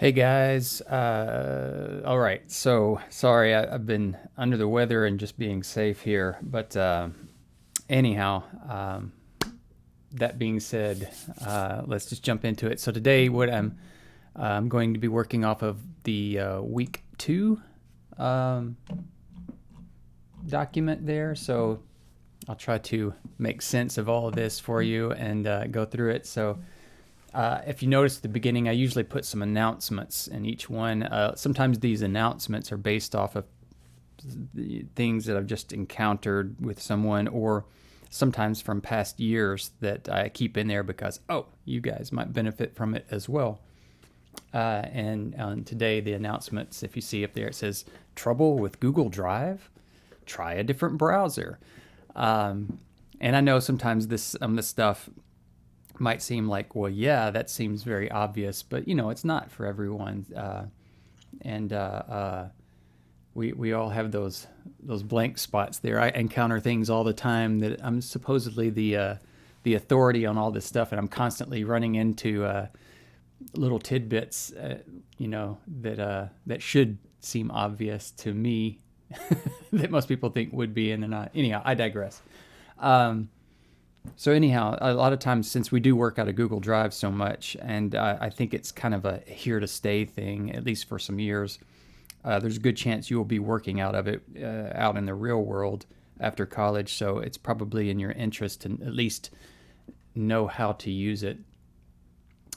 Hey guys, all right. So sorry, I've been under the weather and just being safe here. But anyhow, that being said, let's just jump into it. So today, what I'm going to be working off of the week two um, document there. So I'll try to make sense of all of this for you and go through it. So if you notice at the beginning, I usually put some announcements in each one. Sometimes these announcements are based off of the things that I've just encountered with someone, or sometimes from past years that I keep in there because, oh, you guys might benefit from it as well. And today, the announcements, if you see up there, it says trouble with Google Drive, try a different browser. And I know sometimes this stuff might seem like, well, yeah, that seems very obvious, but it's not for everyone. And we all have those blank spots there. I encounter things all the time that I'm supposedly the authority on all this stuff, and I'm constantly running into little tidbits, that should seem obvious to me, that most people think would be, and they're not. Anyhow, I digress. Um, so anyhow, a lot of times since we do work out of Google Drive so much, and I think it's kind of a here to stay thing, at least for some years. There's a good chance you will be working out of it out in the real world after college. So it's probably in your interest to at least know how to use it.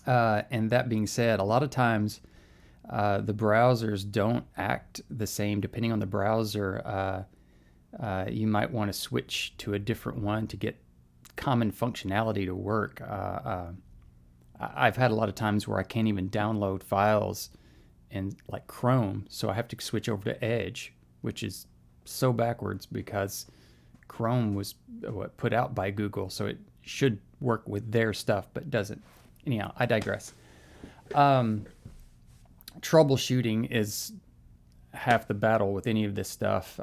And that being said, a lot of times the browsers don't act the same depending on the browser. You might want to switch to a different one to get common functionality to work. I've had a lot of times where I can't even download files in like Chrome, so I have to switch over to Edge, which is so backwards because Chrome was put out by Google, so it should work with their stuff, but doesn't. Anyhow, I digress. Um, Troubleshooting is half the battle with any of this stuff.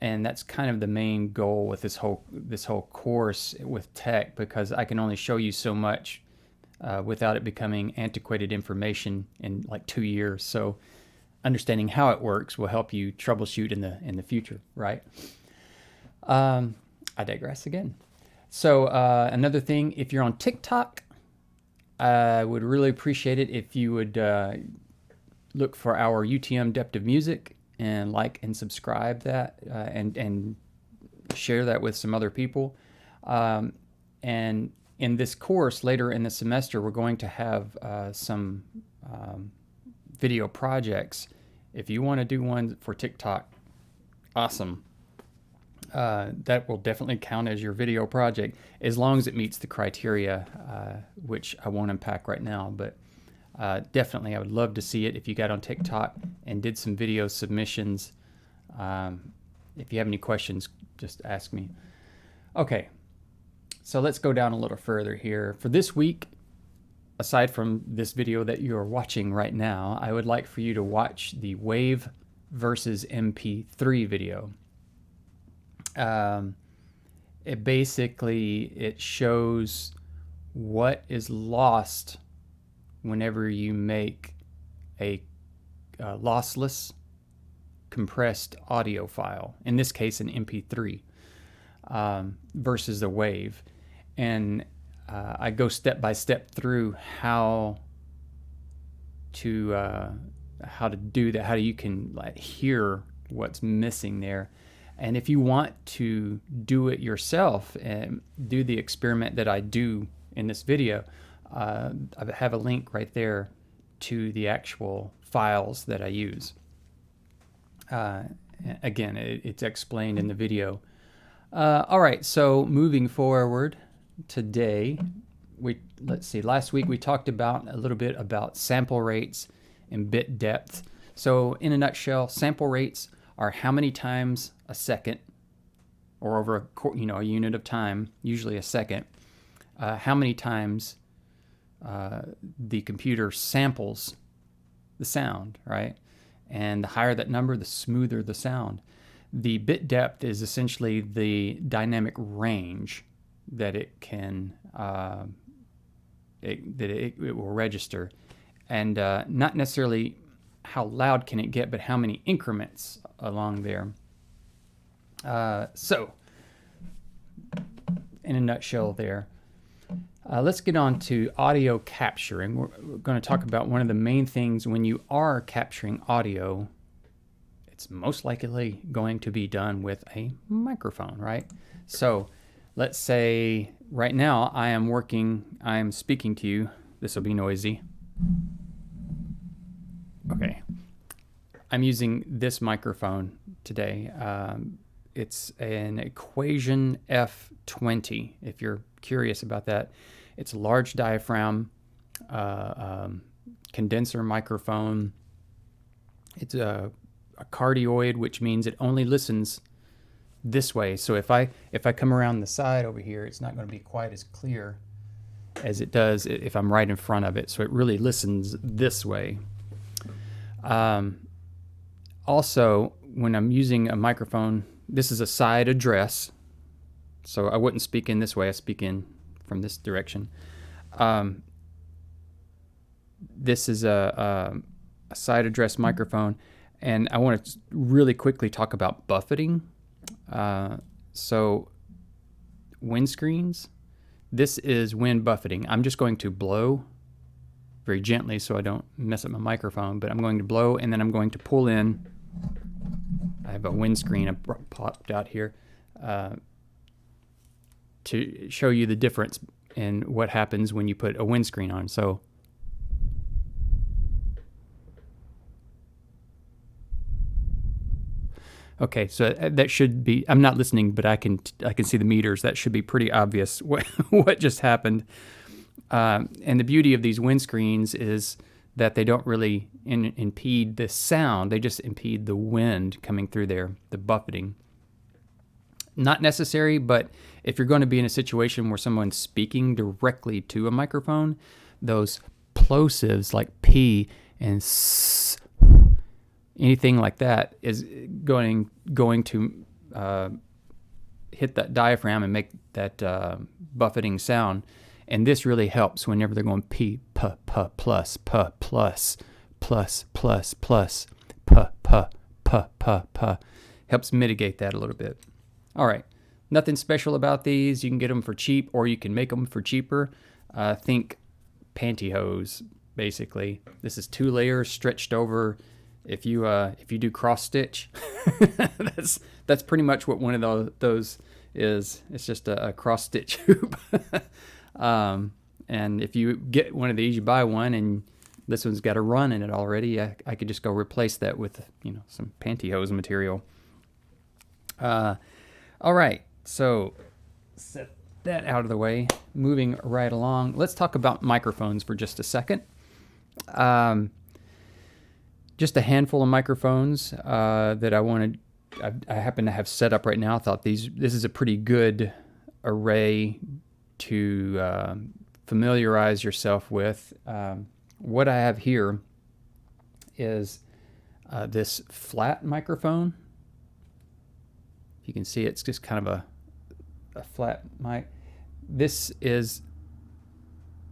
And that's kind of the main goal with this whole course with tech, because I can only show you so much without it becoming antiquated information in like 2 years. So understanding how it works will help you troubleshoot in the future, right? I digress again. So another thing, if you're on TikTok, I would really appreciate it if you would look for our UTM Depth of Music and like and subscribe that, and share that with some other people. And in this course later in the semester, we're going to have some video projects. If you want to do one for TikTok, awesome. That will definitely count as your video project as long as it meets the criteria, which I won't unpack right now. But definitely, I would love to see it if you got on TikTok and did some video submissions. If you have any questions, just ask me. Okay, so let's go down a little further here. For this week, aside from this video that you are watching right now, I would like for you to watch the WAV versus MP3 video. It shows what is lost whenever you make a lossless compressed audio file, in this case an MP3, versus a WAV. And I go step by step through how to do that, how you can like hear what's missing there. And if you want to do it yourself and do the experiment that I do in this video, I have a link right there to the actual files that I use. Again, it's explained in the video. All right, so moving forward today, let's see. Last week we talked about a little bit about sample rates and bit depth. So in a nutshell, sample rates are how many times a second, or over a unit of time, usually a second, how many times the computer samples the sound, right? And the higher that number, the smoother the sound. The bit depth is essentially the dynamic range that it can it will register. and not necessarily how loud can it get, but how many increments along there. So, in a nutshell there, let's get on to audio capturing. We're going to talk about one of the main things when you are capturing audio. It's most likely going to be done with a microphone, right? So let's say right now I am speaking to you. This will be noisy. Okay. I'm using this microphone today. It's an Equation F20, if you're curious about that. It's a large diaphragm condenser microphone. It's a cardioid, which means it only listens this way. So if I come around the side over here, it's not going to be quite as clear as it does if I'm right in front of it. So it really listens this way. Also, when I'm using a microphone, this is a side address. So I wouldn't speak in this way. I speak in from this direction. This is a side address microphone. And I want to really quickly talk about buffeting. So windscreens, this is wind buffeting. I'm just going to blow very gently so I don't mess up my microphone, but I'm going to blow and then I'm going to pull in. I have a windscreen popped out here to show you the difference in what happens when you put a windscreen on. So okay, so that should be, I'm not listening, but I can see the meters. That should be pretty obvious what just happened. And the beauty of these windscreens is that they don't really impede the sound. They just impede the wind coming through there, the buffeting. Not necessary, but if you're going to be in a situation where someone's speaking directly to a microphone, those plosives like P and S, anything like that is going to hit that diaphragm and make that buffeting sound. And this really helps whenever they're going P, P, P, plus, P, plus, plus, plus, plus, P, P, P, P, P. Helps mitigate that a little bit. All right. Nothing special about these. You can get them for cheap or you can make them for cheaper. Think pantyhose, basically. This is 2 layers stretched over. If you do cross stitch, that's pretty much what one of those is. It's just a cross stitch hoop. And if you get one of these, you buy one, and this one's got a run in it already. I could just go replace that with some pantyhose material. All right, so set that out of the way. Moving right along, let's talk about microphones for just a second. Just a handful of microphones that I happen to have set up right now. I thought this is a pretty good array to familiarize yourself with. What I have here is this flat microphone. If you can see, it's just kind of a flat mic. This is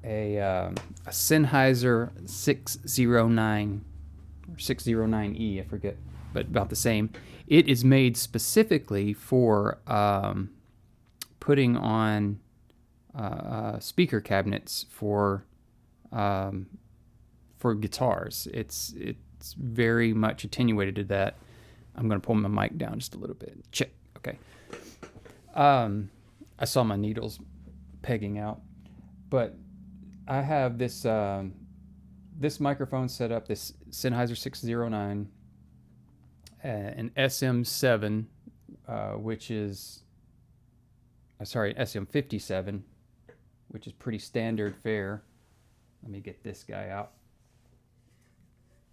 a Sennheiser 609 or 609E, I forget, but about the same. It is made specifically for putting on speaker cabinets for guitars. It's very much attenuated to that. I'm going to pull my mic down just a little bit. Check. Okay. I saw my needles pegging out, but I have this this microphone set up, this Sennheiser 609, an SM7, which is SM57, which is pretty standard fare. Let me get this guy out.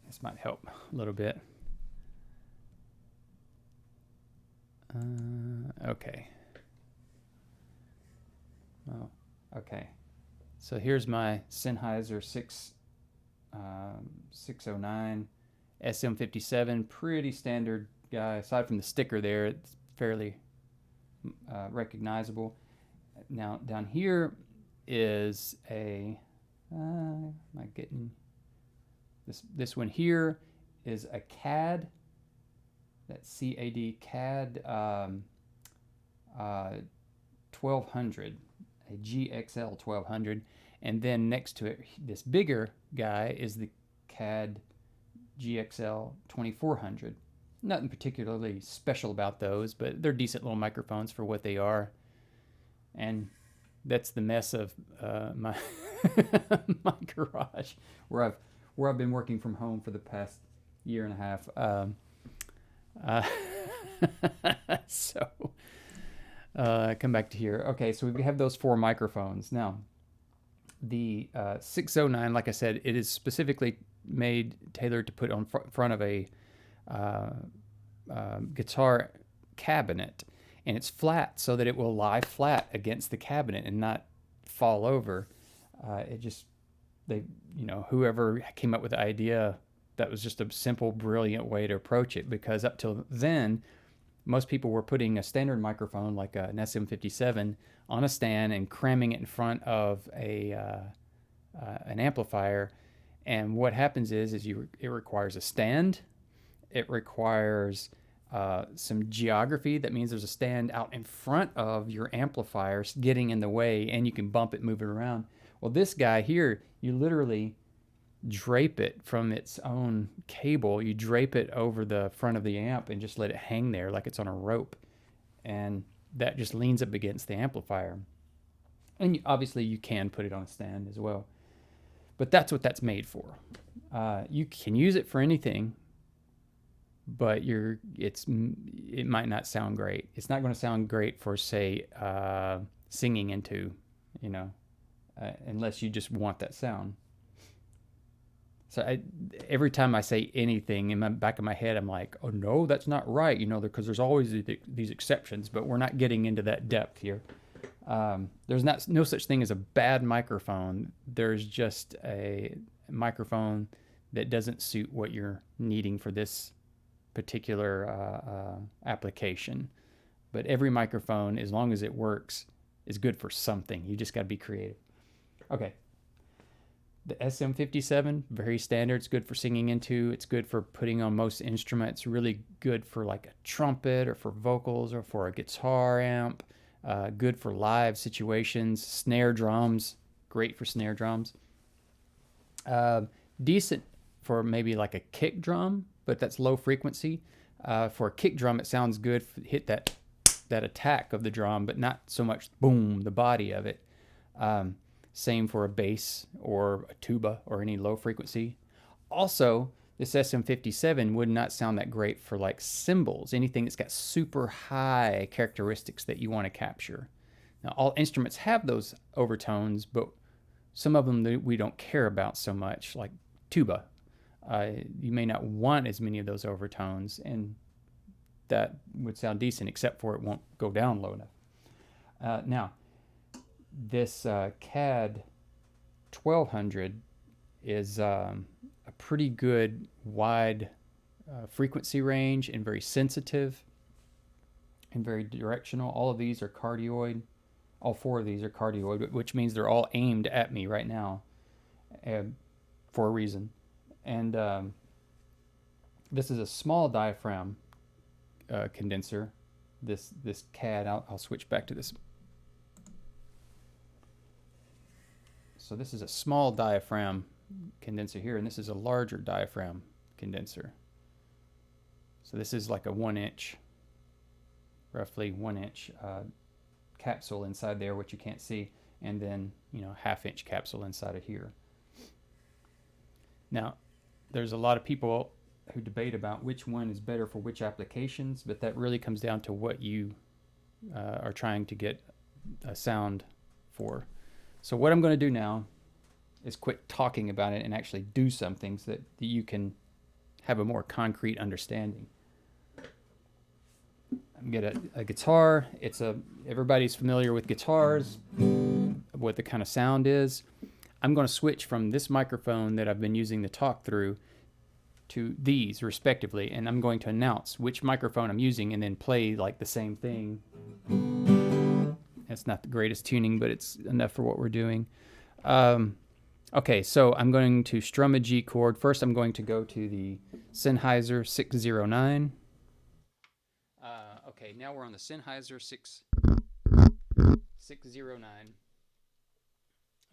This might help a little bit. Okay. Oh, okay. So here's my Sennheiser 609 SM57, pretty standard guy. Aside from the sticker there, it's fairly recognizable. Now down here is a am I getting This one here is a CAD. That's CAD, CAD 1200, a GXL 1200. And then next to it, this bigger guy is the CAD GXL 2400. Nothing particularly special about those, but they're decent little microphones for what they are. And that's the mess of my my garage, where I've been working from home for the past year and a half. So come back to here. Okay, so we have those 4 microphones now. The 609, like I said, it is specifically tailored to put on front of a guitar cabinet, and it's flat so that it will lie flat against the cabinet and not fall over. Whoever came up with the idea, that was just a simple, brilliant way to approach it, because up till then, most people were putting a standard microphone like an SM57 on a stand and cramming it in front of an amplifier. And what happens is it requires a stand. It requires some geography. That means there's a stand out in front of your amplifiers getting in the way, and you can bump it, move it around. Well, this guy here, you literally drape it from its own cable. You drape it over the front of the amp and just let it hang there like it's on a rope. And that just leans up against the amplifier. And obviously you can put it on a stand as well. But that's what that's made for. You can use it for anything, but it might not sound great. It's not going to sound great for, say, singing into, unless you just want that sound. So every time I say anything, in the back of my head, I'm like, oh no, that's not right, because there's always these exceptions, but we're not getting into that depth here. There's no such thing as a bad microphone. There's just a microphone that doesn't suit what you're needing for this particular application. But every microphone, as long as it works, is good for something. You just got to be creative. Okay. The SM57, very standard. It's good for singing into. It's good for putting on most instruments. Really good for like a trumpet or for vocals or for a guitar amp. Good for live situations. Snare drums, great for snare drums. Decent for maybe like a kick drum, but that's low frequency. For a kick drum, it sounds good. Hit that attack of the drum, but not so much boom, the body of it. Same for a bass or a tuba or any low frequency. Also, this SM57 would not sound that great for like cymbals, anything that's got super high characteristics that you want to capture. Now, all instruments have those overtones, but some of them we don't care about so much, like tuba. You may not want as many of those overtones, and that would sound decent, except for it won't go down low enough. Now, this CAD 1200 is a pretty good wide frequency range and very sensitive and very directional. All of these are cardioid. All 4 of these are cardioid, which means they're all aimed at me right now for a reason. And this is a small diaphragm condenser. This CAD, I'll switch back to this. So this is a small diaphragm condenser here, and this is a larger diaphragm condenser. So this is like a 1-inch, roughly 1-inch capsule inside there, which you can't see, and then 1/2-inch capsule inside of here. Now, there's a lot of people who debate about which one is better for which applications, but that really comes down to what you are trying to get a sound for. So what I'm going to do now is quit talking about it and actually do something so that you can have a more concrete understanding. I'm going to get a guitar. Everybody's familiar with guitars, what the kind of sound is. I'm going to switch from this microphone that I've been using to talk through to these respectively, and I'm going to announce which microphone I'm using and then play like the same thing. That's not the greatest tuning, but it's enough for what we're doing. Okay, so I'm going to strum a G chord. First, I'm going to go to the Sennheiser 609. Okay, now we're on the Sennheiser 609. I'm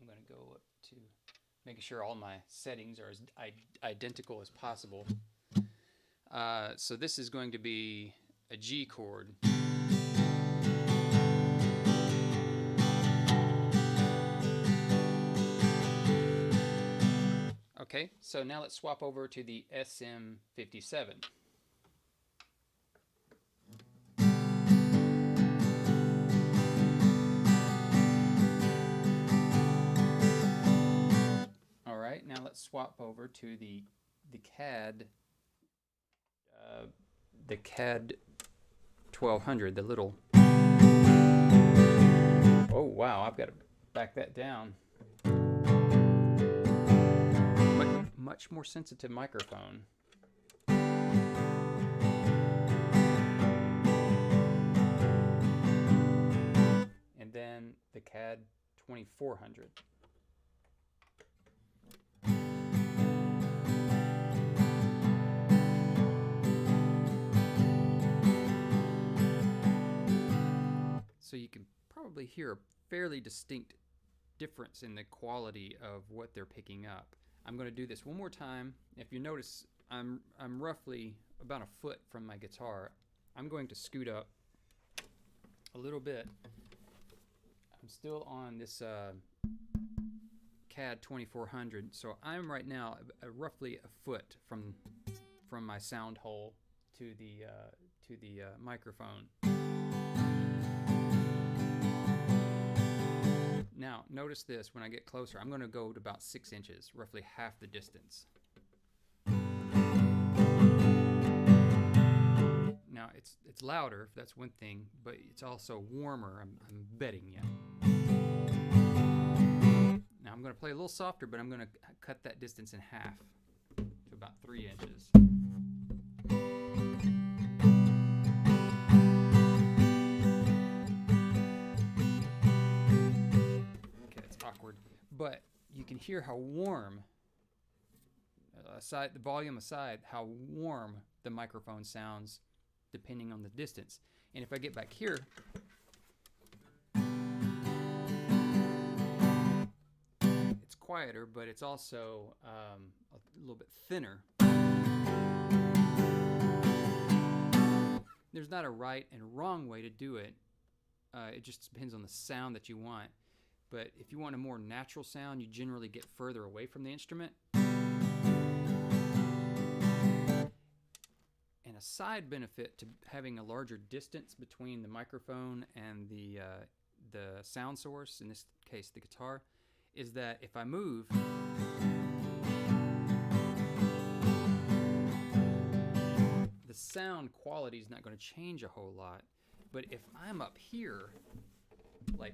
going to go up to making sure all my settings are as identical as possible. So this is going to be a G chord. Okay, so now let's swap over to the SM57. All right, now let's swap over to the CAD the CAD 1200, the little. Oh wow, I've got to back that down. Much more sensitive microphone. And then the CAD 2400. So you can probably hear a fairly distinct difference in the quality of what they're picking up. I'm going to do this one more time. If you notice, I'm roughly about a foot from my guitar. I'm going to scoot up a little bit. I'm still on this CAD 2400, so I'm right now roughly a foot from my sound hole to the microphone. Now, notice this, when I get closer, I'm going to go to about 6 inches, roughly half the distance. Now, it's louder, that's one thing, but it's also warmer, I'm betting you. Now, I'm going to play a little softer, but I'm going to cut that distance in half to about 3 inches. But you can hear how warm, the volume aside, how warm the microphone sounds depending on the distance. And if I get back here, it's quieter, but it's also a little bit thinner. There's not a right and wrong way to do it. It just depends on the sound that you want. But if you want a more natural sound, you generally get further away from the instrument. And a side benefit to having a larger distance between the microphone and the sound source, in this case the guitar, is that if I move, the sound quality is not going to change a whole lot. But if I'm up here, like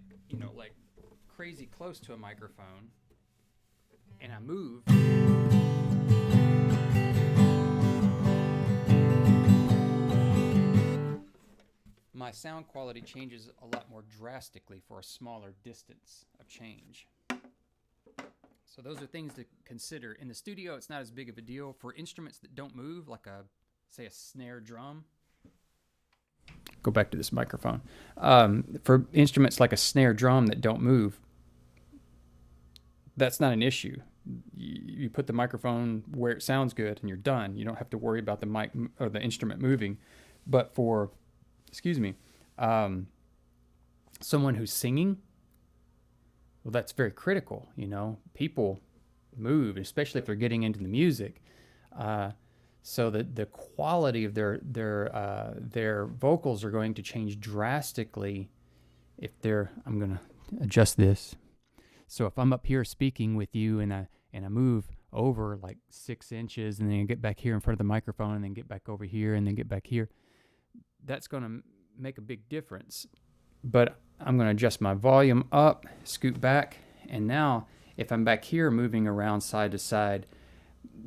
crazy close to a microphone, and I move, my sound quality changes a lot more drastically for a smaller distance of change. So those are things to consider. In the studio, it's not as big of a deal. For instruments that don't move, like say a snare drum. Go back to this microphone. For instruments like a snare drum that don't move, that's not an issue. You put the microphone where it sounds good and you're done. You don't have to worry about the mic or the instrument moving. But for, someone who's singing, well, that's very critical. People move, especially if they're getting into the music. So the quality of their vocals are going to change drastically if I'm going to adjust this. So if I'm up here speaking with you and I move over like 6 inches and then I get back here in front of the microphone and then get back over here and then get back here, that's going to make a big difference. But I'm going to adjust my volume up, scoot back, and now if I'm back here moving around side to side,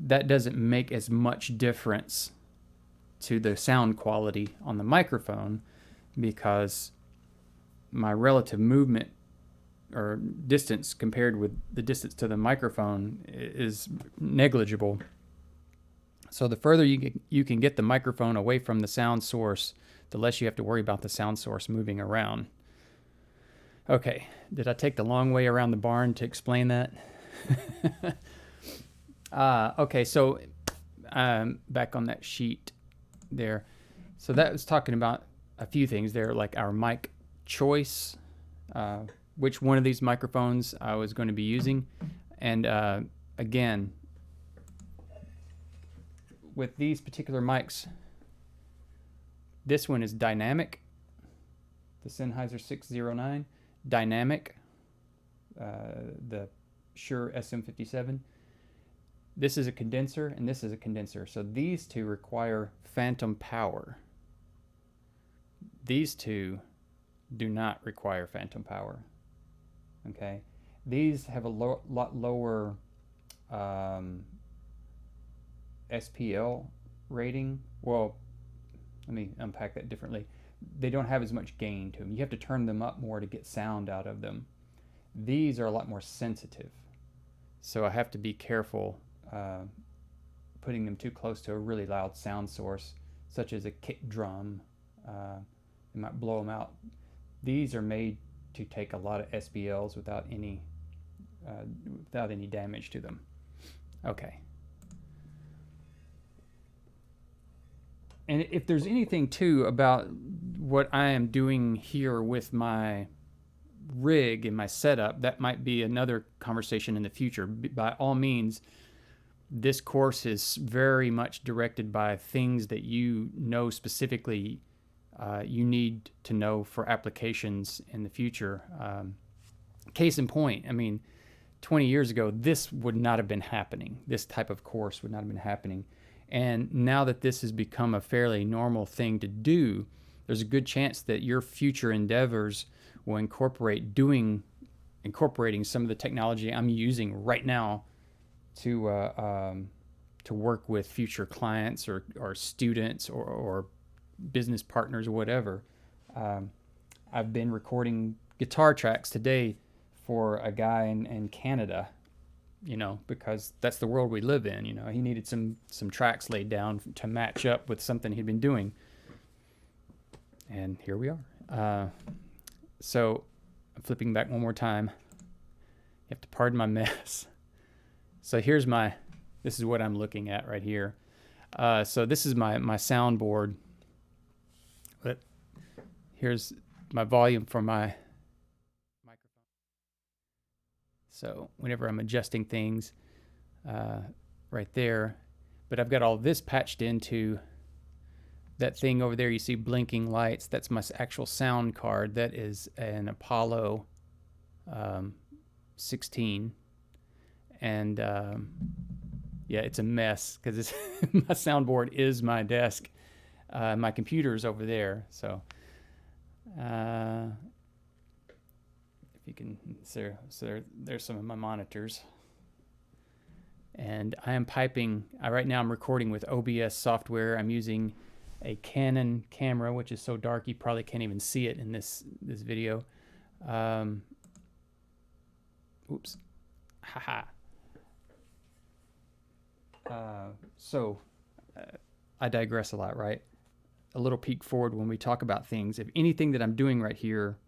that doesn't make as much difference to the sound quality on the microphone because my relative movement or distance compared with the distance to the microphone is negligible. So the further you can get the microphone away from the sound source, the less you have to worry about the sound source moving around. Okay, did I take the long way around the barn to explain that? Okay, so back on that sheet there. So that was talking about a few things there, like our mic choice, which one of these microphones I was going to be using. And again, with these particular mics, this one is dynamic, the Sennheiser 609, dynamic, the Shure SM57. This is a condenser, and this is a condenser. So these two require phantom power. These two do not require phantom power. Okay, these have a lot lower SPL rating. Well, let me unpack that differently. They don't have as much gain to them. You have to turn them up more to get sound out of them. These are a lot more sensitive, so I have to be careful putting them too close to a really loud sound source, such as a kick drum. It might blow them out. These are made to take a lot of SPLs without any damage to them. Okay. And if there's anything too about what I am doing here with my rig and my setup, that might be another conversation in the future. By all means, this course is very much directed by things that you know specifically you need to know for applications in the future. Case in point, I mean, 20 years ago, this would not have been happening. This type of course would not have been happening. And now that this has become a fairly normal thing to do, there's a good chance that your future endeavors will incorporating some of the technology I'm using right now to work with future clients or students or business partners or whatever. I've been recording guitar tracks today for a guy in Canada, because that's the world we live in. He needed some tracks laid down to match up with something he'd been doing. And here we are. So I'm flipping back one more time. You have to pardon my mess. So this is what I'm looking at right here. So this is my soundboard. But here's my volume for my microphone. So whenever I'm adjusting things, right there, but I've got all this patched into that thing over there. You see blinking lights. That's my actual sound card. That is an Apollo 16, and yeah, it's a mess because my soundboard is my desk. My computer's over there, so if you can, there's some of my monitors, and I am piping. Right now, I'm recording with OBS software. I'm using a Canon camera, which is so dark you probably can't even see it in this video. Oops, haha. I digress a lot, right? A little peek forward when we talk about things. If anything that I'm doing right here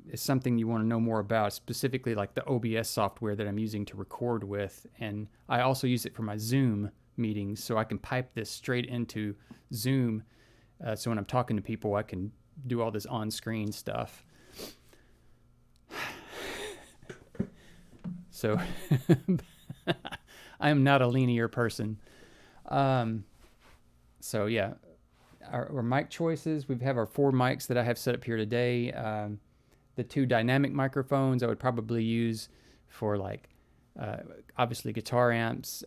is something you want to know more about, specifically like the OBS software that I'm using to record with, and I also use it for my Zoom meetings, so I can pipe this straight into Zoom, so when I'm talking to people, I can do all this on-screen stuff. So I am not a linear person. So yeah, our mic choices, we have our 4 mics that I have set up here today. The 2 dynamic microphones I would probably use for obviously guitar amps,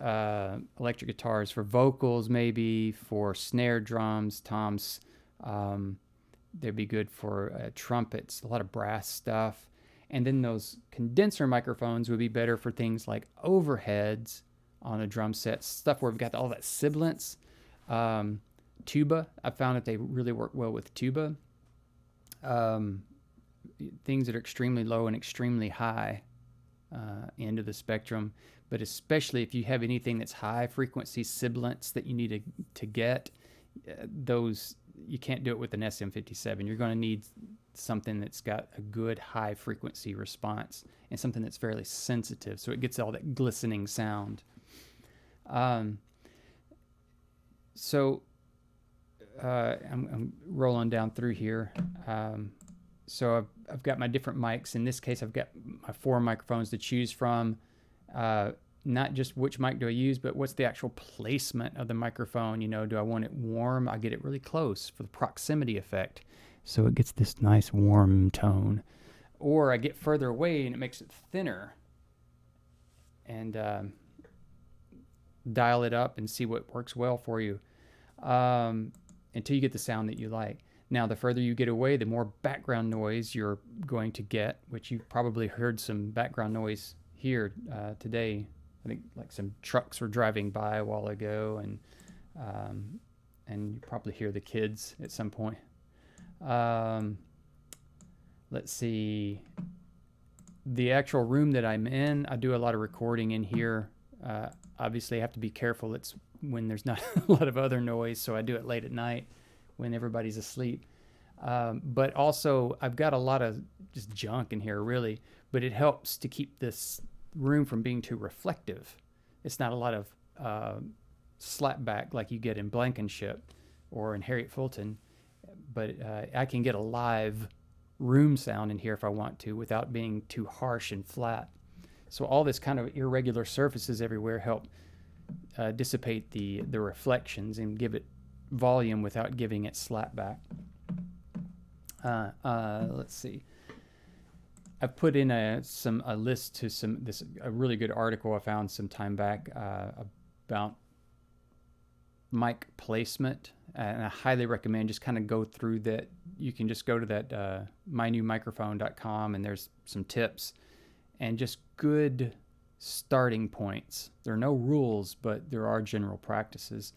electric guitars, for vocals maybe, for snare drums, toms. They'd be good for trumpets, a lot of brass stuff. And then those condenser microphones would be better for things like overheads on a drum set, stuff where we've got all that sibilance. Tuba, I found that they really work well with tuba. things that are extremely low and extremely high end of the spectrum. But especially if you have anything that's high frequency sibilants that you need to get, those you can't do it with an SM57. You're going to need something that's got a good high frequency response and something that's fairly sensitive, so it gets all that glistening sound. So I'm rolling down through here. So I've got my different mics. In this case, I've got my 4 microphones to choose from. Not just which mic do I use, but what's the actual placement of the microphone. Do I want it warm? I get it really close for the proximity effect, so it gets this nice warm tone. Or I get further away and it makes it thinner, and dial it up and see what works well for you, until you get the sound that you like. Now, the further you get away, the more background noise you're going to get, which you probably heard some background noise here today. I think like some trucks were driving by a while ago, and you probably hear the kids at some point. Let's see. The actual room that I'm in, I do a lot of recording in here. Obviously, I have to be careful. It's when there's not a lot of other noise, so I do it late at night when everybody's asleep. But also, I've got a lot of just junk in here, really. But it helps to keep this room from being too reflective. It's not a lot of slapback like you get in Blankenship or in Harriet Fulton. But I can get a live room sound in here if I want to without being too harsh and flat. So all this kind of irregular surfaces everywhere help dissipate the reflections and give it volume without giving it slapback. Let's see. I've put in a list to a really good article I found some time back about mic placement, and I highly recommend just kind of go through that. You can just go to that mynewmicrophone.com, and there's some tips and just good starting points. There are no rules, but there are general practices.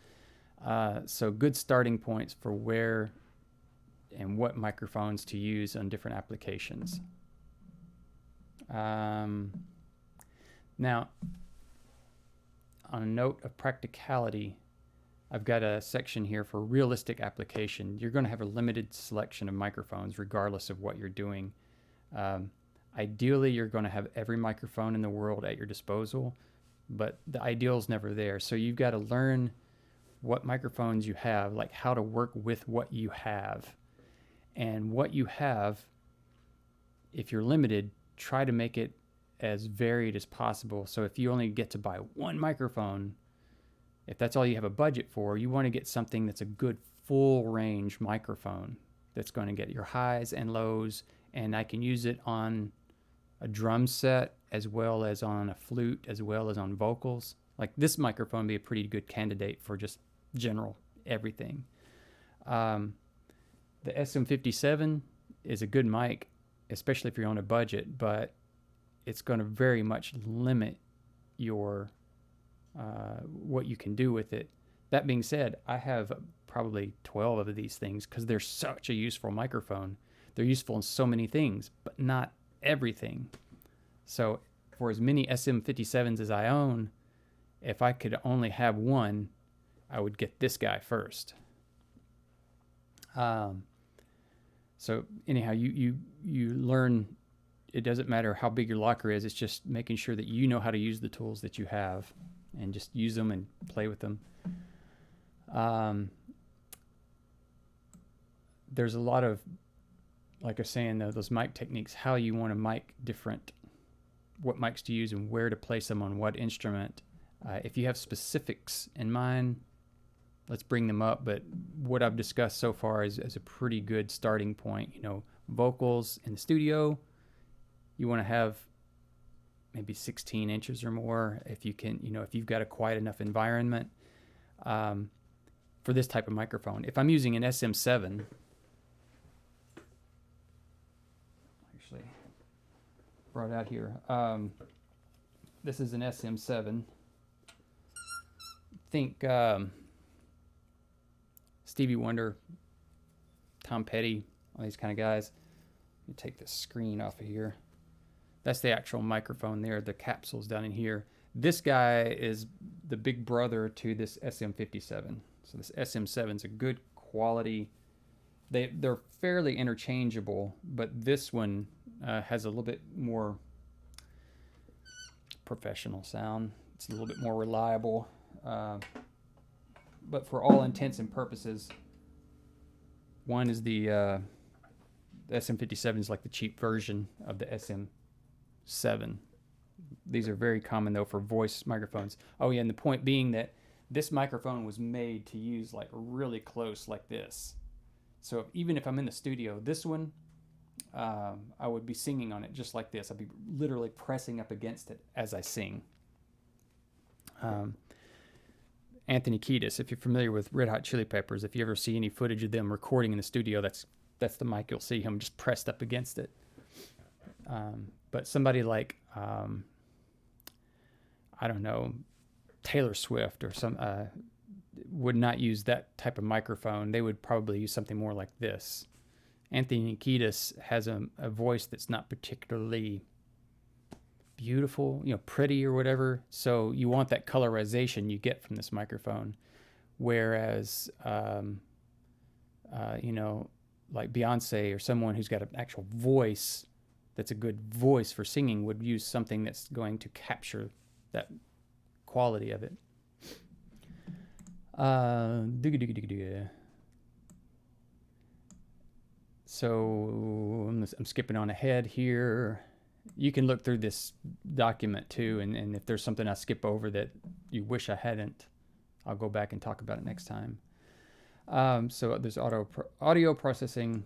So good starting points for where and what microphones to use on different applications. Now, on a note of practicality, I've got a section here for realistic application. You're going to have a limited selection of microphones regardless of what you're doing. Ideally, you're going to have every microphone in the world at your disposal, but the ideal is never there. So you've got to learn what microphones you have, like how to work with what you have. And what you have, if you're limited, try to make it as varied as possible. So if you only get to buy one microphone, if that's all you have a budget for, you want to get something that's a good full range microphone that's going to get your highs and lows, and I can use it on a drum set as well as on a flute as well as on vocals. Like this microphone would be a pretty good candidate for just general everything. The SM57 is a good mic, especially if you're on a budget, but it's going to very much limit your what you can do with it. That being said, I have probably 12 of these things because they're such a useful microphone. They're useful in so many things, but not everything. So for as many SM57s as I own, if I could only have one, I would get this guy first. So anyhow, you learn. It doesn't matter how big your locker is. It's just making sure that you know how to use the tools that you have, and just use them and play with them. There's a lot of, like I was saying, those mic techniques. How you want to mic different, what mics to use, and where to place them on what instrument. If you have specifics in mind, let's bring them up. But what I've discussed so far is a pretty good starting point. Vocals in the studio, you want to have maybe 16 inches or more if you can, if you've got a quiet enough environment for this type of microphone. If I'm using an SM7, actually brought out here, this is an SM7. Think Stevie Wonder, Tom Petty, all these kind of guys. You take the screen off of here. That's the actual microphone there. The capsule's down in here. This guy is the big brother to this SM57. So this SM7 is a good quality. They're fairly interchangeable, but this one has a little bit more professional sound. It's a little bit more reliable. But for all intents and purposes, one is the SM57 is like the cheap version of the SM7. These are very common though for voice microphones. Oh yeah, and the point being that this microphone was made to use like really close like this. So even if I'm in the studio, this one, I would be singing on it just like this. I'd be literally pressing up against it as I sing. Anthony Kiedis, if you're familiar with Red Hot Chili Peppers, if you ever see any footage of them recording in the studio, that's the mic. You'll see him just pressed up against it. But somebody like, I don't know, Taylor Swift or some would not use that type of microphone. They would probably use something more like this. Anthony Kiedis has a voice that's not particularly beautiful, pretty or whatever. So you want that colorization you get from this microphone. Whereas, like Beyonce or someone who's got an actual voice that's a good voice for singing would use something that's going to capture that quality of it. So I'm skipping on ahead here. You can look through this document too, and if there's something I skip over that you wish I hadn't, I'll go back and talk about it next time. So there's audio processing,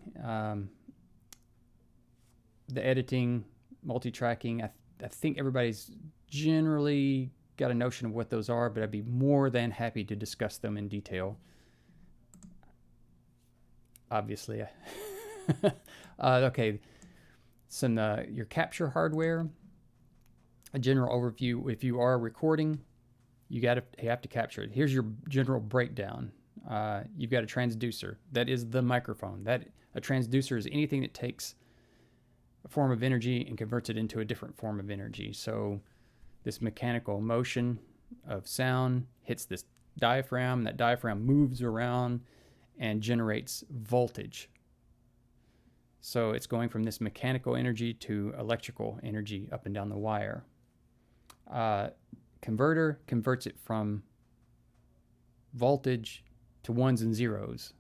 the editing, multi-tracking. I think everybody's generally got a notion of what those are, but I'd be more than happy to discuss them in detail. Obviously. Okay. Some your capture hardware, a general overview. If you are recording, you have to capture it. Here's your general breakdown. You've got a transducer. That is the microphone. A transducer is anything that takes a form of energy and converts it into a different form of energy. So this mechanical motion of sound hits this diaphragm. That diaphragm moves around and generates voltage. So it's going from this mechanical energy to electrical energy up and down the wire. Converter converts it from voltage to ones and zeros.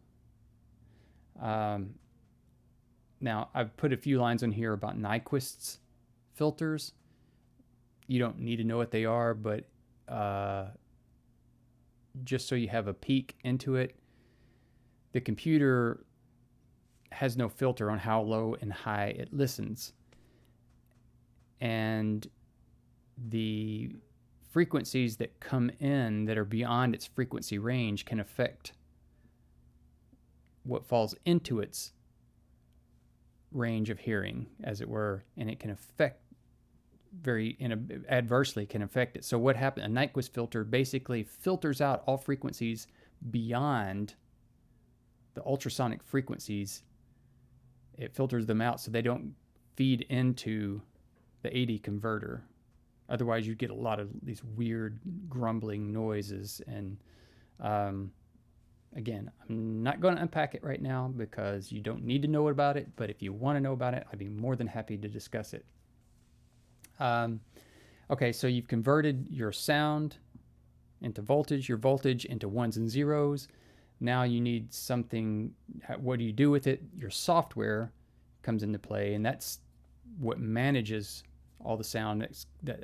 Now, I've put a few lines on here about Nyquist's filters. You don't need to know what they are, but just so you have a peek into it, the computer has no filter on how low and high it listens. And the frequencies that come in that are beyond its frequency range can affect what falls into its range of hearing, as it were, and it can affect adversely can affect it. So what happens? A Nyquist filter basically filters out all frequencies beyond the ultrasonic frequencies. It filters them out so they don't feed into the AD converter. Otherwise, you get a lot of these weird grumbling noises. And again, I'm not going to unpack it right now because you don't need to know about it. But if you want to know about it, I'd be more than happy to discuss it. Okay, so you've converted your sound into voltage, your voltage into ones and zeros. Now you need something. What do you do with it? Your software comes into play, and that's what manages all the sound,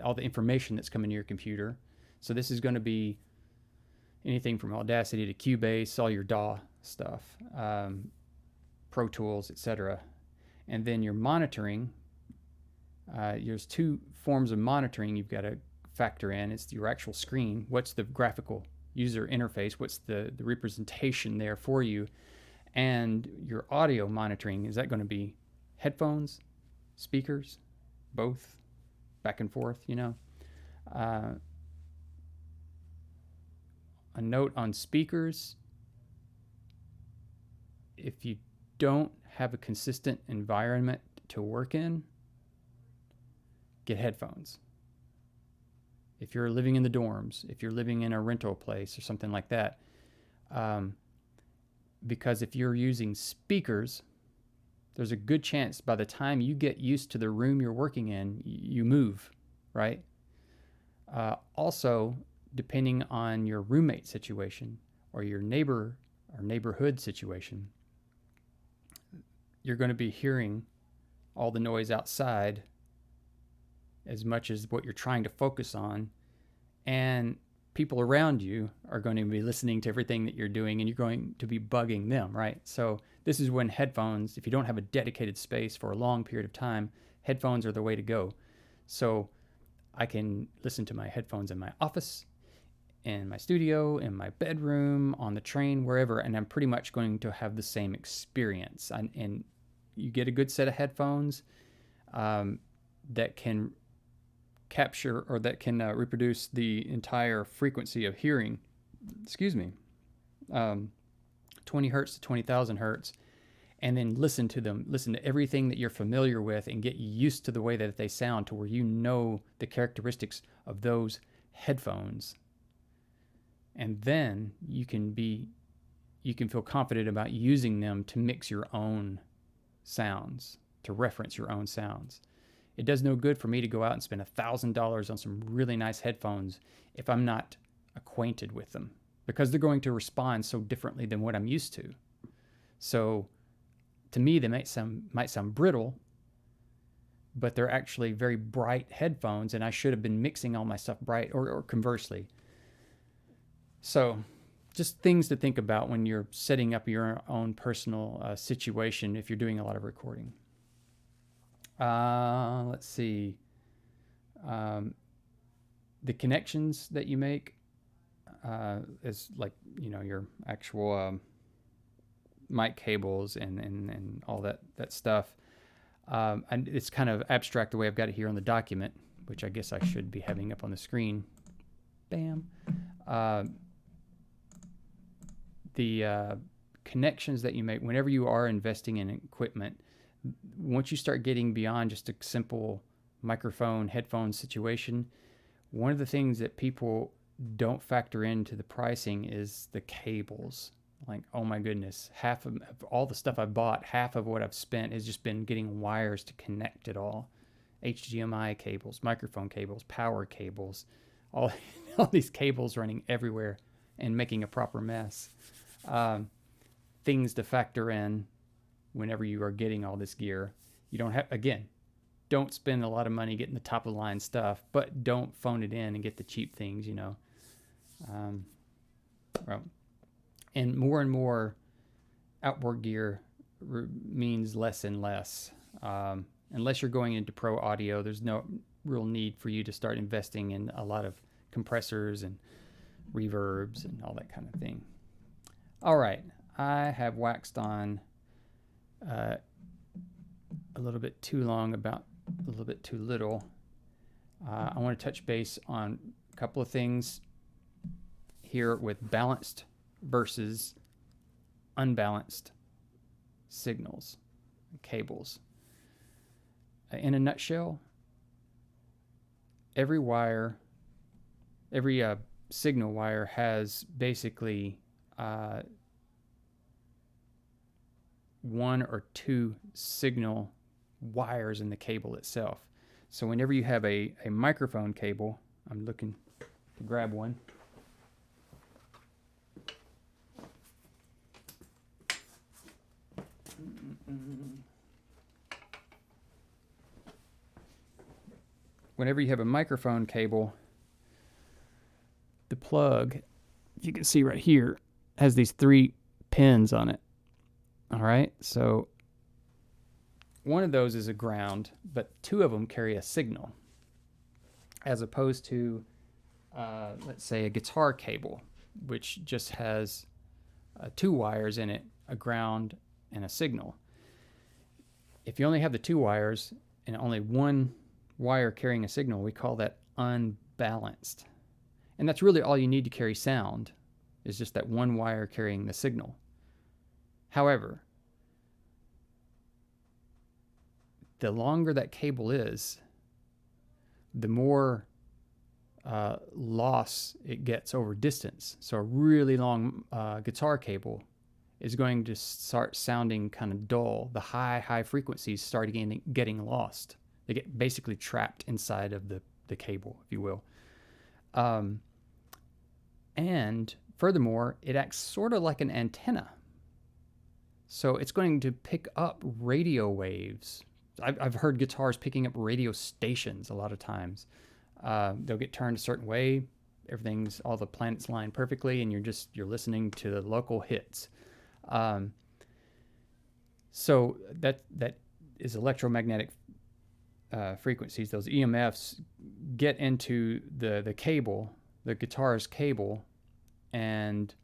all the information that's coming to your computer. So this is going to be anything from Audacity to Cubase, all your DAW stuff, Pro Tools, etc. And then your monitoring. There's two forms of monitoring you've got to factor in. It's your actual screen. What's the graphical user interface? What's the representation there for you? And your audio monitoring, is that going to be headphones, speakers, both, back and forth, A note on speakers: if you don't have a consistent environment to work in, get headphones. If you're living in the dorms, if you're living in a rental place or something like that, because if you're using speakers, there's a good chance by the time you get used to the room you're working in, you move, right? Also, depending on your roommate situation or your neighbor or neighborhood situation, you're going to be hearing all the noise outside as much as what you're trying to focus on. And people around you are going to be listening to everything that you're doing, and you're going to be bugging them, right? So this is when headphones, if you don't have a dedicated space for a long period of time, headphones are the way to go. So I can listen to my headphones in my office, in my studio, in my bedroom, on the train, wherever, and I'm pretty much going to have the same experience. And you get a good set of headphones that can capture or that can reproduce the entire frequency of hearing, 20 hertz to 20,000 hertz, and then listen to them, listen to everything that you're familiar with and get used to the way that they sound to where you know the characteristics of those headphones. And then you can feel confident about using them to mix your own sounds, to reference your own sounds. It does no good for me to go out and spend $1,000 on some really nice headphones if I'm not acquainted with them, because they're going to respond so differently than what I'm used to. So to me, they might sound brittle, but they're actually very bright headphones, and I should have been mixing all my stuff bright, or conversely. So just things to think about when you're setting up your own personal situation if you're doing a lot of recording. Let's see. The connections that you make is like, your actual mic cables and all that stuff. And it's kind of abstract the way I've got it here on the document, which I guess I should be having up on the screen. Bam. The connections that you make whenever you are investing in equipment, once you start getting beyond just a simple microphone, headphone situation, one of the things that people don't factor into the pricing is the cables. Like, oh my goodness, half of all the stuff I bought, half of what I've spent has just been getting wires to connect it all. HDMI cables, microphone cables, power cables, all these cables running everywhere and making a proper mess. Things to factor in whenever you are getting all this gear. You don't spend a lot of money getting the top of the line stuff, but don't phone it in and get the cheap things, and more outboard gear means less and less. Unless you're going into pro audio, there's no real need for you to start investing in a lot of compressors and reverbs and all that kind of thing. All right, I have waxed on a little bit too long about a little bit too little. I want to touch base on a couple of things here with balanced versus unbalanced signals, cables. In a nutshell, every signal wire has basically one or two signal wires in the cable itself. So whenever you have a microphone cable, I'm looking to grab one. Whenever you have a microphone cable, the plug, if you can see right here, has these 3 pins on it. All right, so one of those is a ground, but 2 of them carry a signal, as opposed to, let's say, a guitar cable, which just has 2 wires in it, a ground and a signal. If you only have the 2 wires and only one wire carrying a signal, we call that unbalanced. And that's really all you need to carry sound, is just that one wire carrying the signal. However, the longer that cable is, the more loss it gets over distance. So a really long guitar cable is going to start sounding kind of dull. The high frequencies start getting lost. They get basically trapped inside of the cable, if you will. And furthermore, it acts sort of like an antenna. So it's going to pick up radio waves. I've heard guitars picking up radio stations a lot of times. They'll get turned a certain way. All the planets line perfectly, and you're listening to the local hits. So that is electromagnetic frequencies. Those EMFs get into the cable, the guitar's cable, and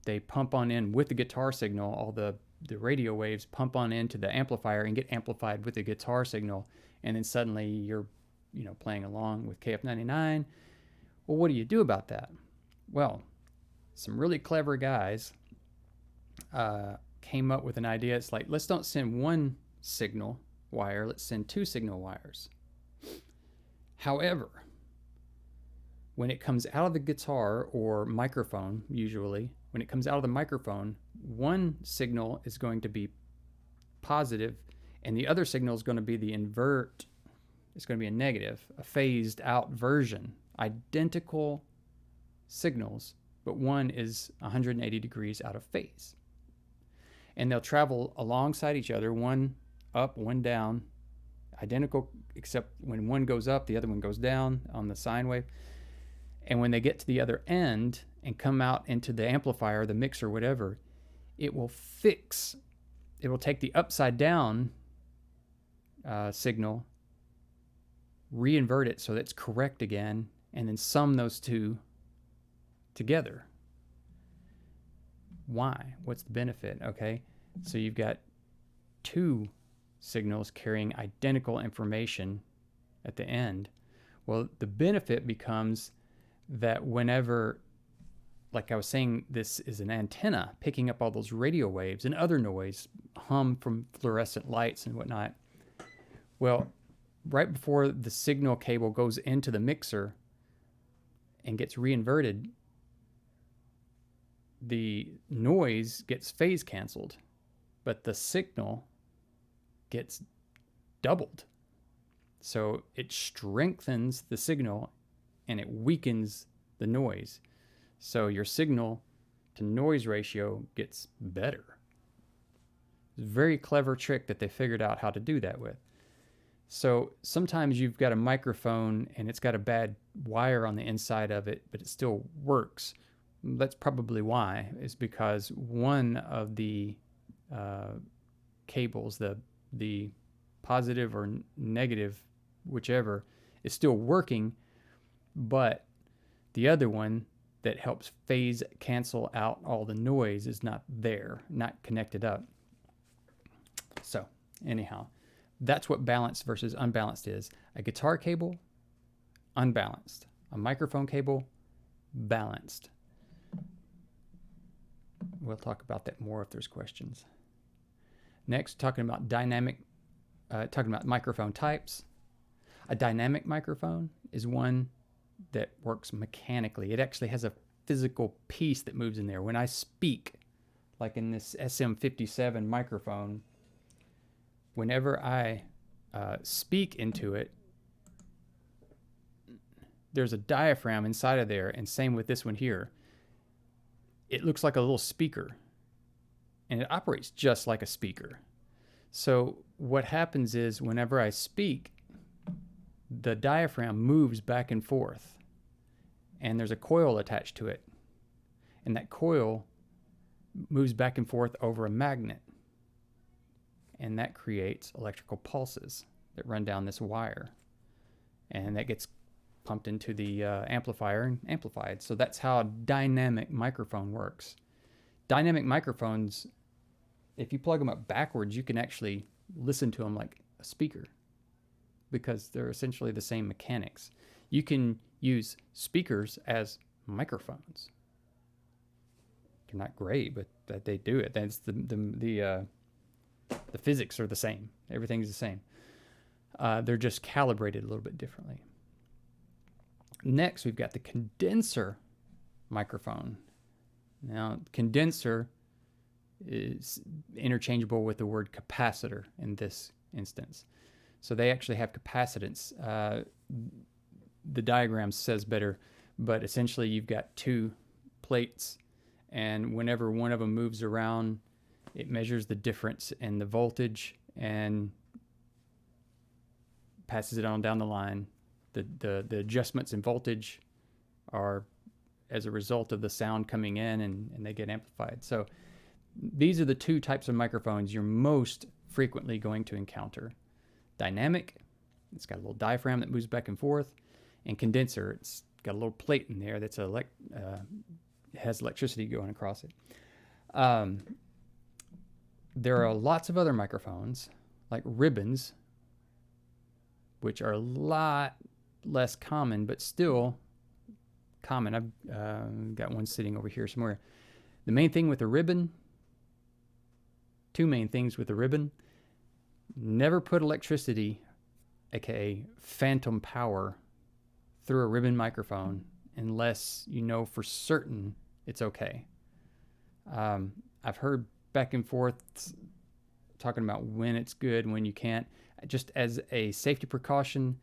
they pump on in with the guitar signal. All the radio waves pump on into the amplifier and get amplified with the guitar signal, and then suddenly you're playing along with KF99. Well, what do you do about that? Well, some really clever guys came up with an idea. It's like, let's don't send one signal wire, let's send two signal wires. However, when it comes out of the guitar or microphone, usually, when it comes out of the microphone, one signal is going to be positive, and the other signal is going to be the invert. It's going to be a negative, a phased out version. Identical signals, but one is 180 degrees out of phase. And they'll travel alongside each other, one up, one down, identical, except when one goes up, the other one goes down on the sine wave. And when they get to the other end and come out into the amplifier, the mixer, whatever, it will take the upside down signal, re-invert it so that it's correct again, and then sum those two together. Why? What's the benefit? Okay, so you've got two signals carrying identical information at the end. Well, the benefit becomes that whenever, like I was saying, this is an antenna picking up all those radio waves and other noise, hum from fluorescent lights and whatnot. Well, right before the signal cable goes into the mixer and gets reinverted, the noise gets phase canceled, but the signal gets doubled. So it strengthens the signal and it weakens the noise. So your signal to noise ratio gets better. It's a very clever trick that they figured out how to do that with. So sometimes you've got a microphone and it's got a bad wire on the inside of it, but it still works. That's probably why, is because one of the cables, the positive or negative, whichever, is still working, but the other one that helps phase cancel out all the noise is not there, not connected up. So anyhow, that's what balanced versus unbalanced is. A guitar cable, unbalanced. A microphone cable, balanced. We'll talk about that more if there's questions. Next, talking about microphone types. A dynamic microphone is one that works mechanically. It actually has a physical piece that moves in there. When I speak, like in this SM57 microphone, whenever I speak into it, there's a diaphragm inside of there, and same with this one here. It looks like a little speaker, and it operates just like a speaker. So what happens is whenever I speak, the diaphragm moves back and forth, and there's a coil attached to it, and that coil moves back and forth over a magnet, and that creates electrical pulses that run down this wire, and that gets pumped into the amplifier and amplified. So that's how a dynamic microphone works. Dynamic microphones, if you plug them up backwards, you can actually listen to them like a speaker because they're essentially the same mechanics. You can use speakers as microphones. They're not great, but that they do it. That's the The physics are the same. Everything's the same. They're just calibrated a little bit differently. Next, we've got the condenser microphone. Now, condenser is interchangeable with the word capacitor in this instance. So they actually have capacitance. The diagram says better, but essentially you've got two plates, and whenever one of them moves around, it measures the difference in the voltage and passes it on down the line. The adjustments in voltage are as a result of the sound coming in, and they get amplified. So these are the two types of microphones you're most frequently going to encounter. Dynamic, it's got a little diaphragm that moves back and forth, and condenser, it's got a little plate in there that's has electricity going across it. There are lots of other microphones, like ribbons, which are a lot less common, but still common. I've got one sitting over here somewhere. The main thing with a ribbon, two main things with a ribbon: never put electricity, aka phantom power, through a ribbon microphone unless you know for certain it's okay. I've heard back and forth talking about when it's good and when you can't. Just as a safety precaution,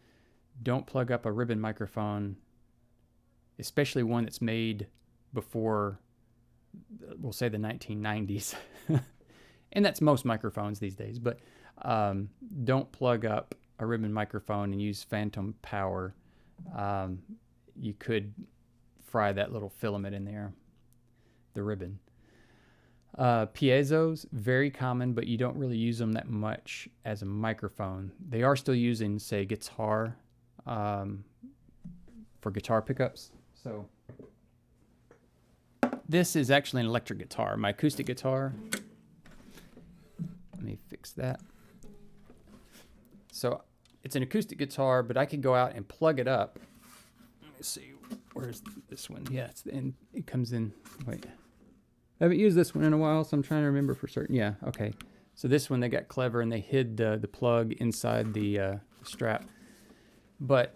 don't plug up a ribbon microphone, especially one that's made before, we'll say, the 1990s. And that's most microphones these days. But don't plug up a ribbon microphone and use phantom power. You could fry that little filament in there, the ribbon. Piezos, very common, but you don't really use them that much as a microphone. They are still using, say, guitar, for guitar pickups. So this is actually an electric guitar, my acoustic guitar. Let me fix that. So it's an acoustic guitar, but I could go out and plug it up. Let me see, where's this one? Yeah, it comes in, wait. I haven't used this one in a while, so I'm trying to remember for certain. Yeah, okay. So this one, they got clever and they hid the plug inside the strap. But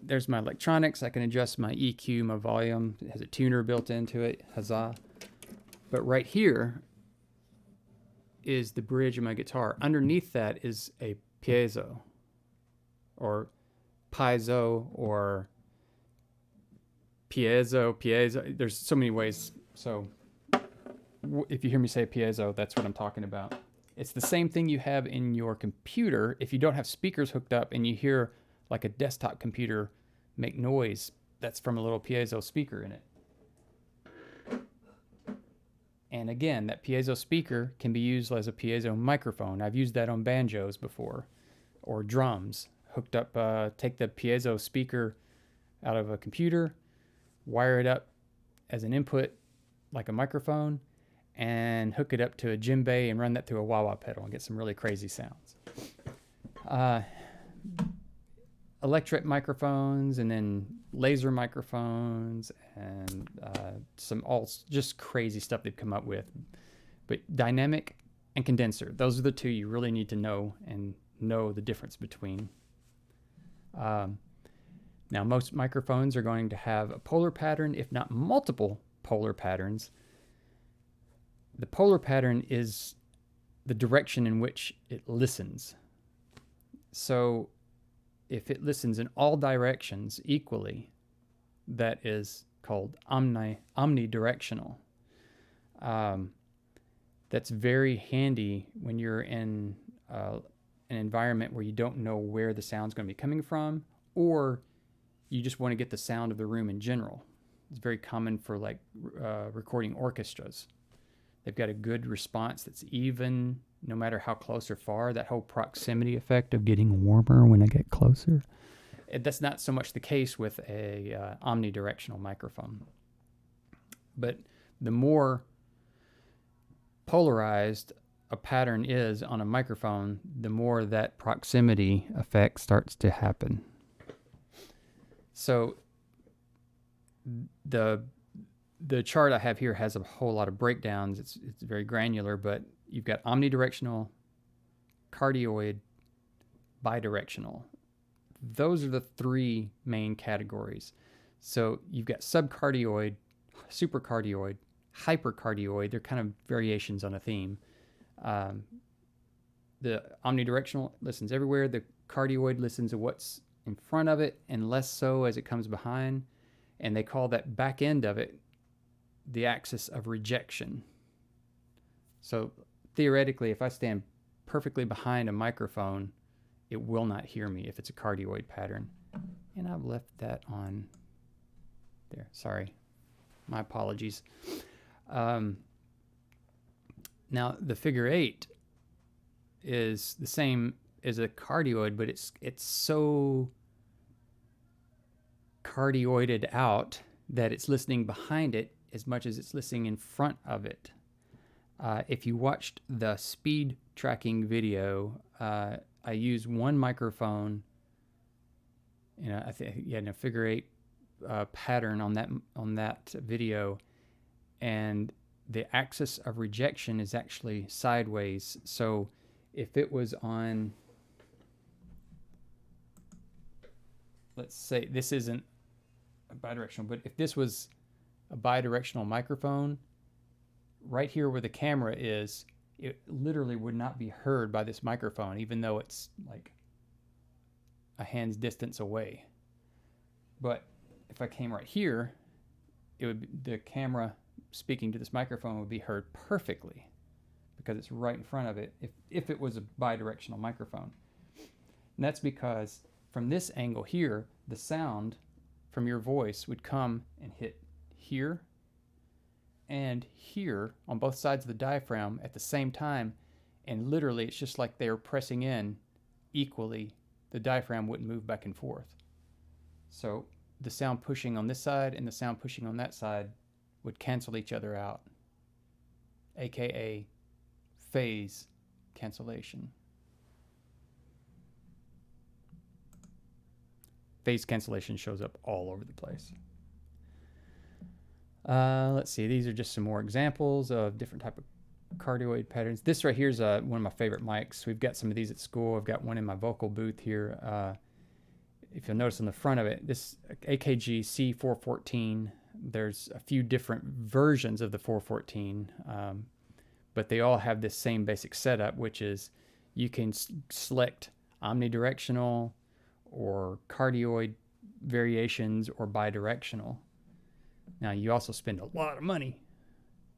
there's my electronics. I can adjust my EQ, my volume. It has a tuner built into it. Huzzah. But right here is the bridge of my guitar. Underneath that is a piezo, or piezo, or piezo. There's so many ways. So if you hear me say piezo, that's what I'm talking about. It's the same thing you have in your computer. If you don't have speakers hooked up and you hear like a desktop computer make noise, that's from a little piezo speaker in it. And again, that piezo speaker can be used as a piezo microphone. I've used that on banjos before, or drums. Hooked up, take the piezo speaker out of a computer, wire it up as an input like a microphone, and hook it up to a djembe and run that through a wah-wah pedal and get some really crazy sounds. Electret microphones, and then laser microphones, and just crazy stuff they've come up with. But dynamic and condenser, those are the two you really need to know and know the difference between. Now, most microphones are going to have a polar pattern, if not multiple polar patterns. The polar pattern is the direction in which it listens. So if it listens in all directions equally, that is called omnidirectional. That's very handy when you're in an environment where you don't know where the sound's going to be coming from, or you just want to get the sound of the room in general. It's very common for like recording orchestras. They've got a good response that's even, no matter how close or far. That whole proximity effect of getting warmer when I get closer. That's not so much the case with a omnidirectional microphone. But the more polarized a pattern is on a microphone, the more that proximity effect starts to happen. So the chart I have here has a whole lot of breakdowns. It's very granular, but you've got omnidirectional, cardioid, bidirectional. Those are the three main categories. So you've got subcardioid, supercardioid, hypercardioid. They're kind of variations on a theme. The omnidirectional listens everywhere. The cardioid listens to what's in front of it and less so as it comes behind. And they call that back end of it the axis of rejection. So theoretically, if I stand perfectly behind a microphone, it will not hear me if it's a cardioid pattern. And I've left that on there. Sorry. My apologies. Now, the figure 8 is the same as a cardioid, but it's so cardioided out that it's listening behind it as much as it's listening in front of it. If you watched the speed tracking video, I use one microphone in a figure 8 pattern on that video, and the axis of rejection is actually sideways. So if it was on, let's say this isn't a bidirectional, but if this was a bidirectional microphone, right here where the camera is, it literally would not be heard by this microphone, even though it's like a hand's distance away. But if I came right here, the camera speaking to this microphone would be heard perfectly because it's right in front of it if it was a bidirectional microphone. And that's because from this angle here, the sound from your voice would come and hit here and here on both sides of the diaphragm at the same time, and literally it's just like they were pressing in equally. The diaphragm wouldn't move back and forth. So the sound pushing on this side and the sound pushing on that side would cancel each other out, aka phase cancellation. Phase cancellation shows up all over the place. Let's see, these are just some more examples of different type of cardioid patterns. This right here is one of my favorite mics. We've got some of these at school. I've got one in my vocal booth here. If you'll notice on the front of it, this AKG C414, there's a few different versions of the 414, but they all have this same basic setup, which is you can select omnidirectional or cardioid variations or bidirectional. Now, you also spend a lot of money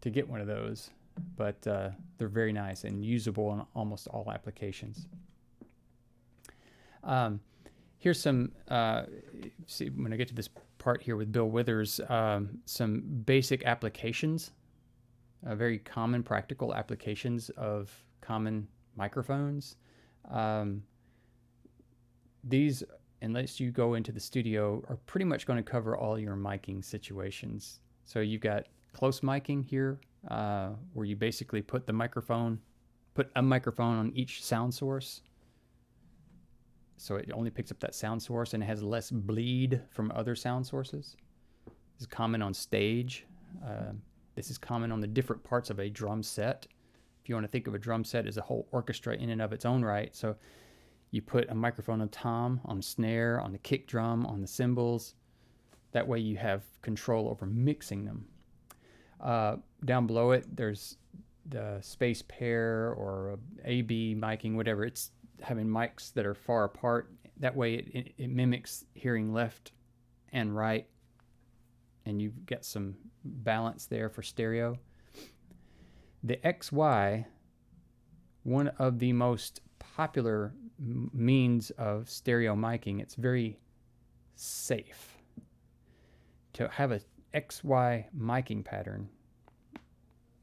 to get one of those, but they're very nice and usable in almost all applications. Here's some, see, when I get to this part here with Bill Withers, some basic applications, very common practical applications of common microphones. These, unless you go into the studio, are pretty much going to cover all your miking situations. So you've got close miking here, where you basically put a microphone on each sound source. So it only picks up that sound source and it has less bleed from other sound sources. This is common on stage. This is common on the different parts of a drum set. If you want to think of a drum set as a whole orchestra in and of its own right. So you put a microphone on tom, on snare, on the kick drum, on the cymbals. That way you have control over mixing them. Down below it, there's the space pair or AB miking, whatever. It's having mics that are far apart. That way it mimics hearing left and right, and you've got some balance there for stereo. The XY, one of the most popular means of stereo miking, it's very safe. To have a XY miking pattern,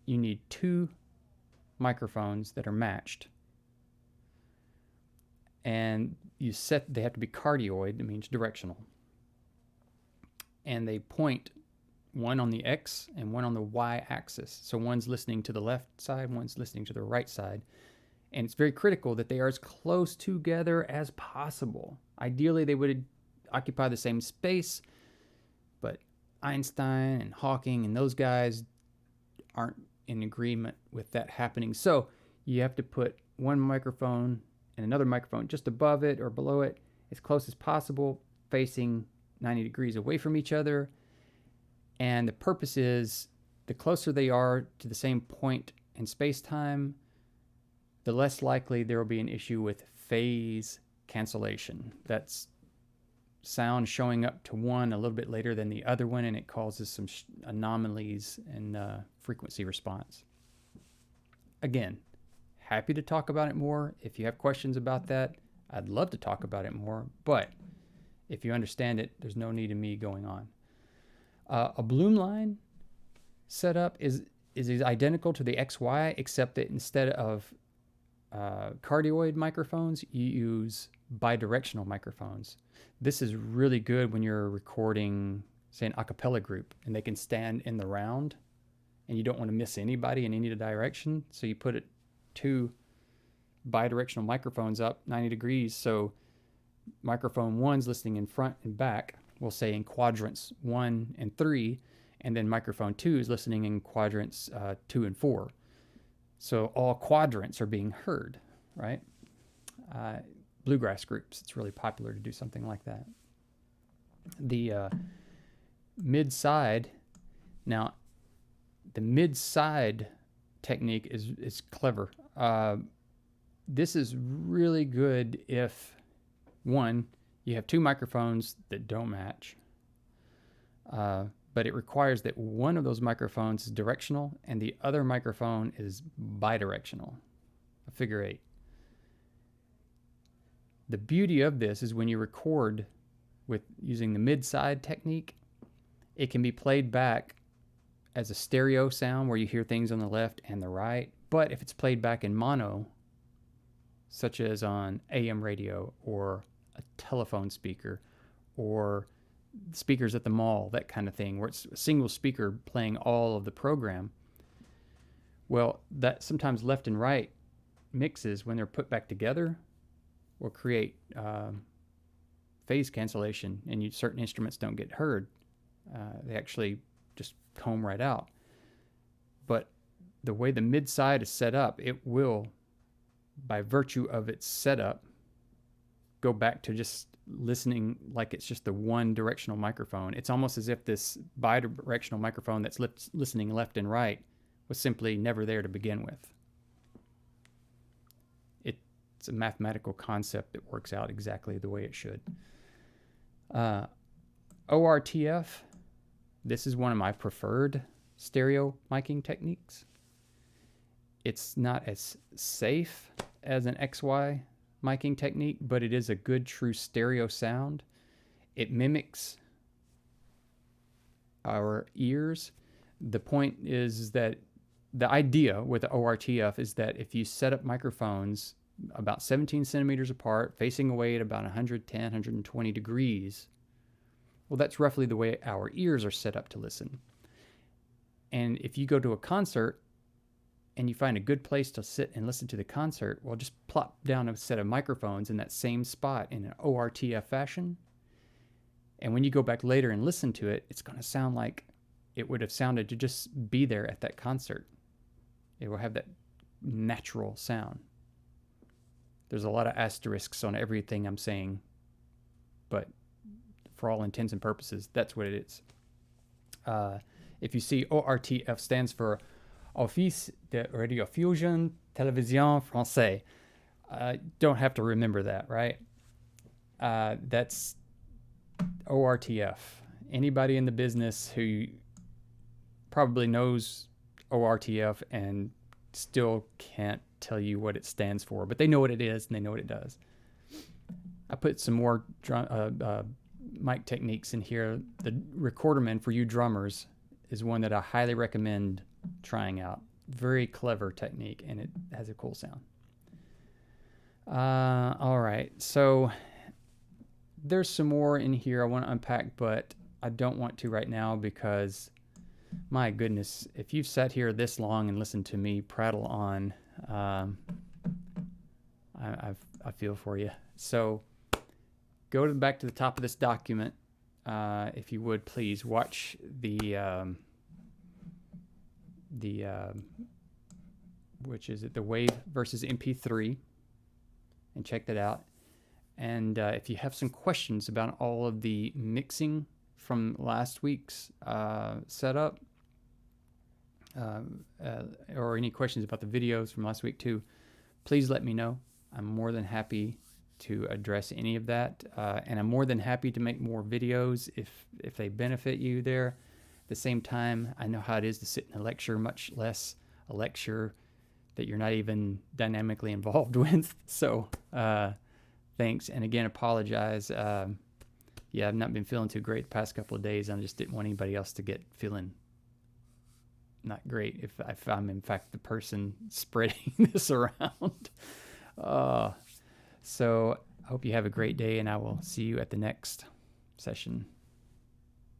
you need two microphones that are matched. And they have to be cardioid, it means directional. And they point one on the X and one on the Y axis. So one's listening to the left side, one's listening to the right side. And it's very critical that they are as close together as possible. Ideally, they would occupy the same space, but Einstein and Hawking and those guys aren't in agreement with that happening. So you have to put one microphone and another microphone just above it or below it, as close as possible, facing 90 degrees away from each other. And the purpose is, the closer they are to the same point in space-time, the less likely there will be an issue with phase cancellation. That's sound showing up to one a little bit later than the other one, and it causes some anomalies in frequency response. Again, happy to talk about it more. If you have questions about that, I'd love to talk about it more, but if you understand it, there's no need of me going on. A bloom line setup is identical to the XY, except that instead of cardioid microphones, you use bidirectional microphones. This is really good when you're recording, say, an a cappella group, and they can stand in the round, and you don't want to miss anybody in any direction, so you put two bidirectional microphones up 90 degrees, so microphone 1's listening in front and back, we'll say in quadrants 1 and 3, and then microphone 2 is listening in quadrants 2 and 4. So all quadrants are being heard, right? Bluegrass groups, it's really popular to do something like that. The mid-side, now the mid-side technique is clever. This is really good if, one, you have two microphones that don't match, but it requires that one of those microphones is directional and the other microphone is bidirectional, a figure 8. The beauty of this is when you record with using the mid-side technique, it can be played back as a stereo sound where you hear things on the left and the right, but if it's played back in mono, such as on AM radio or a telephone speaker or speakers at the mall, that kind of thing, where it's a single speaker playing all of the program, well, that sometimes left and right mixes, when they're put back together, will create phase cancellation, and certain instruments don't get heard. They actually just comb right out. But the way the mid-side is set up, it will, by virtue of its setup, go back to just listening like it's just the one directional microphone. It's almost as if this bidirectional microphone that's listening left and right was simply never there to begin with. It's a mathematical concept that works out exactly the way it should. ORTF, this is one of my preferred stereo miking techniques. It's not as safe as an XY miking technique, but it is a good true stereo sound. It mimics our ears. The point is that the idea with the ORTF is that if you set up microphones about 17 centimeters apart, facing away at about 110, 120 degrees, well, that's roughly the way our ears are set up to listen. And if you go to a concert and you find a good place to sit and listen to the concert, well, just plop down a set of microphones in that same spot in an ORTF fashion. And when you go back later and listen to it, it's going to sound like it would have sounded to just be there at that concert. It will have that natural sound. There's a lot of asterisks on everything I'm saying, but for all intents and purposes, that's what it is. If you see ORTF stands for Office de Radiodiffusion Télévision Français. Don't have to remember that, right? That's ORTF. Anybody in the business who probably knows ORTF and still can't tell you what it stands for, but they know what it is and they know what it does. I put some more mic techniques in here. The Recorderman for you drummers is one that I highly recommend trying out. Very clever technique, and it has a cool sound. All right, so there's some more in here I want to unpack, but I don't want to right now because, my goodness, if you've sat here this long and listened to me prattle on, I feel for you. So go back to the top of this document, if you would, please. Watch the which is the Wave versus MP3, and check that out. And if you have some questions about all of the mixing from last week's setup, or any questions about the videos from last week too, please let me know. I'm more than happy to address any of that, and I'm more than happy to make more videos if they benefit you there. At the same time, I know how it is to sit in a lecture, much less a lecture that you're not even dynamically involved with. So thanks, and again, apologize. Yeah, I've not been feeling too great the past couple of days. I just didn't want anybody else to get feeling not great if I'm in fact the person spreading this around. So I hope you have a great day, and I will see you at the next session.